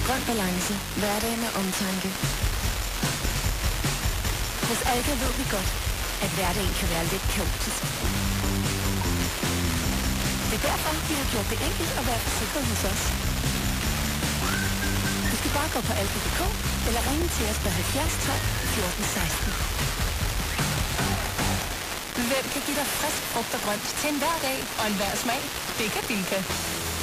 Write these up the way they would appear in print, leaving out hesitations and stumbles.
Grøn balance. Hverdag med omtanke. Hos Alka ved vi godt, at hverdagen kan være lidt kaotisk. Det er derfor, vi har gjort det enkelt at være forsikret hos os. Du skal bare gå på alka.dk eller ringe til os på 70 12 14 16. Hvem kan give dig frisk frugt og grønt til en hver dag og en hver smag? Det kan Bilka.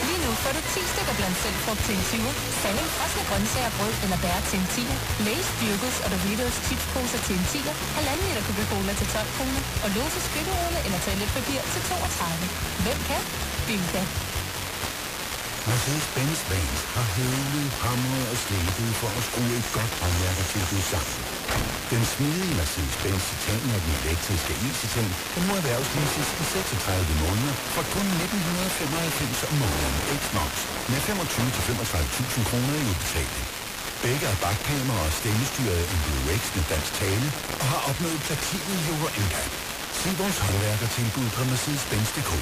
Lige nu får du 10 stykker blandt selv frugt til en 20'er, salling, frosne grøntsager, brød eller bær til en 10'er, Lay's, Dyrkels og Doritos chipsposer til en 10'er, 1,5 liter Coca-Cola til 12 kroner, og Lotus køkkenrulle eller toiletpapir til 32. Hvem kan? Bilka. Mercedes-Benz Vans har høvlet, hamret og slebet for at skrue et godt håndværkertilbud sammen. Den smidige Mercedes-Benz Citan og den elektriske e-Citan kan nu erhvervsleases i 36 måneder for kun 1995 om måneden X-Nox med 25.000-35.000 kroner i udbetaling. Begge er bakkamera og stemmestyret MBUX med dansk tale og har opnået platin Euro NCAP. Se vores håndværkertilbud på Mercedes-Benz.dk.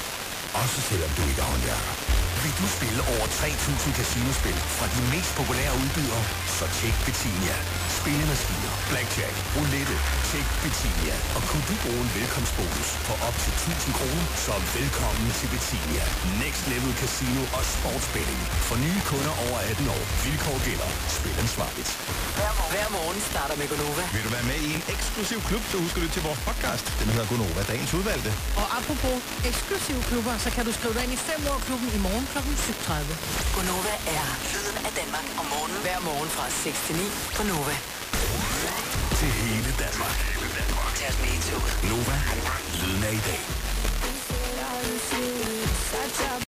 Også selvom du ikke er håndværker. Vil du spille over 3.000 casinospil fra de mest populære udbydere, så tjek Betinia. Spillemaskiner, blackjack, roulette, tjek Betinia. Og kunne du bruge en velkomstbonus på op til 1.000 kroner, så velkommen til Betinia. Next Level Casino og Sportsbetting. For nye kunder over 18 år. Vilkår gælder. Spil ansvarligt. Hver morgen starter med Gonova. Vil du være med i en eksklusiv klub, så husker du til vores podcast. Den hedder Gonova, dagens udvalgte. Og apropos eksklusive klubber, så kan du skrive dig ind i 5-år-klubben i morgen kl. 7:30. Gonova er lyden af Danmark om morgenen. Hver morgen fra 6 til 9 på Nova. Til hele Danmark. Tag os med i toget. Nova. Lyden af i dag.